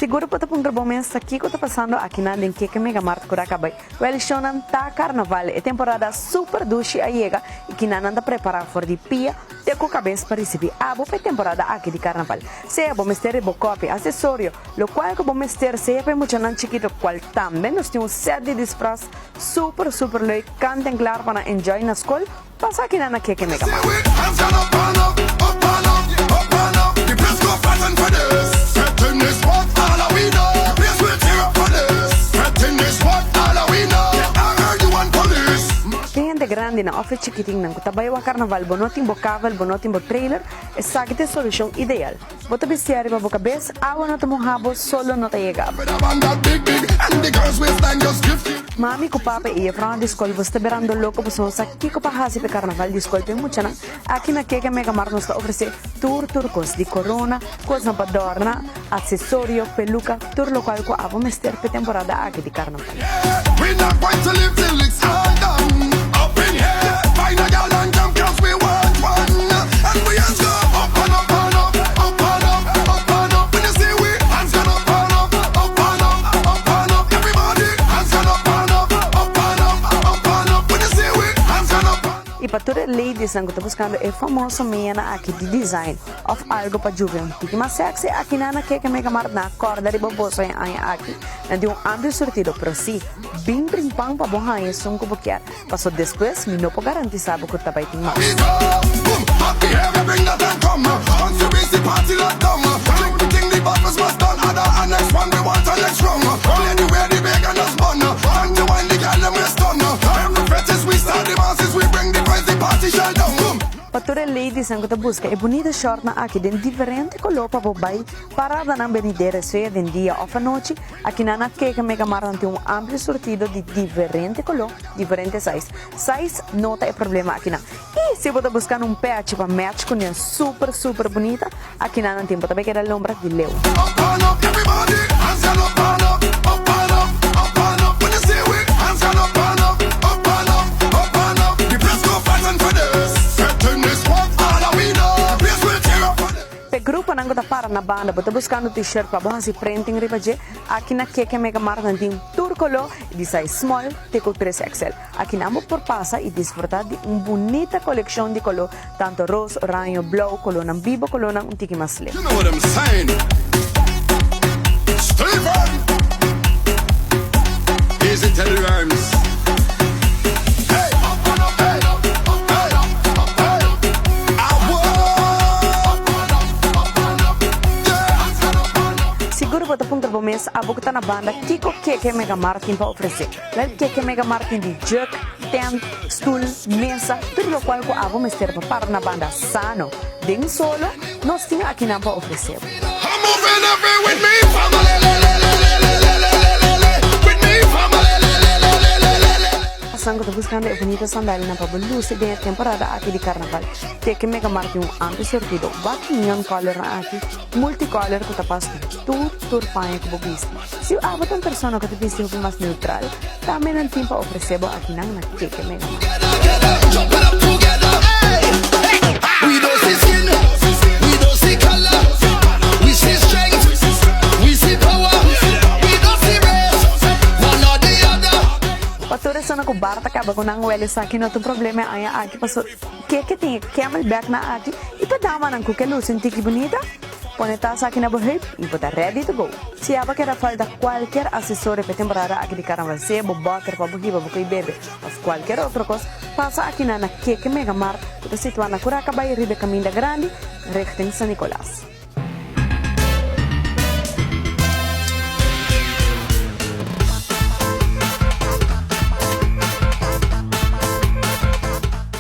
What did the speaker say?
Siguro po tapong grabong sa kiko pasando aqui na din keke mega mart kura kabay. Well, shonan ta carnaval e temporada super dushi ayega e kinanan da preparar for di pia te ko cabeça para receber abo pe temporada aqui de carnaval. Se abo mestere bo copy acessório, lo qual ko bo mestere se pe mucho nan chiquito qual também nós temos set de disfraz super leuk kant en klaar para enjoy na school. Passa aqui na keke mega mart. Grande na office chiquiting ng kutabay wa carnaval bonoting bo kaval bonoting bo trailer e sakite solution ideal. Bota bestiari pa bo kabes awa no tomong habo solo no tayega. Mami ko papa e Fran discol bo berando loco bo so sa kiko pa hasi pe carnaval discol pe mucha na aqui na keke mega mart nos oferece tour cos di corona cos na padorna accessorio peluca tour lo qual ko avo mester pe temporada aqui di carnaval. We're not going to live till it's all done. Up in here, find a girl and jump 'cause we want one. And we hands go up and up and up, up and up, up and up. When you see we hands go up and up, up and up, up and up. Everybody hands go up and up, up and up, up and up. When you see we hands go up. E para todas as ladies que estão buscando é famoso meia aqui de design of algo para juventude. Mas sexy aqui na keke mega mart na corda de boboso em aqui. Na de amplo sortido, pero sim, bem brimpang para bom hangin sung kubukiar. Paso depois, me não pode garantizar que está vai ter mais. Para todas as ladies que estão buscando, é bonita short na aqui de diferente color para bobai parada na benidera seja de dia ou à noite. Aqui na keke mega mart tem amplo sortido de diferente color, diferente size. Size não tem problema aqui na. E se você buscar patch para match com ela super bonita, aqui na tem também que era lombra de leu. Grupo nang kota para na banda, bota buscando t-shirt para bom si printing ribaje. Aqui na keke mega mart tem tour color de size small, teco 3XL. Aqui na mo por passa e desfrutar de bonita coleção de color, tanto rose, orange, blue, color ng vivo, color ng tiki mas lip. You know what I'm saying? Steven! Easy tell the rhymes. Bota pong mês abo que tá na banda Kiko Keke Mega Martin para oferecer. Lá Keke Mega Martin de jerk, tent, stool, mesa, tudo o qual ko abo mester para na banda sano. Ding solo, nós tinha aqui na para oferecer. Sangue tá buscando é bonita sandália na para luce de temporada aqui de carnaval. Keke Mega Martin amplo sortido, bate neon color na aqui, multicolor que tá passando. Tudo panha que você se o abo tem pessoa que te viste um mais neutral, também não tem para oferecer aqui na keke mega. We don't see skin, we don't see color, we see strength, we see power, we don't see race, one or the other. Patura sana ko barata acaba com nang wele sa akin no to problema ay aqui paso keke tem camelback na aqui e padama nang kukelo senti bonita. Poneta sa akin na buhip, iputa ready to go. Si aba kera falta qualquer acessório para temporada aqui de carnaval, se boboker para buhiba, bukoy bebe, of qualquer outro coisa, passa aqui na keke mega mart, ito situada na Curacabay, Ribe Caminda Grande, Rectem San Nicolas.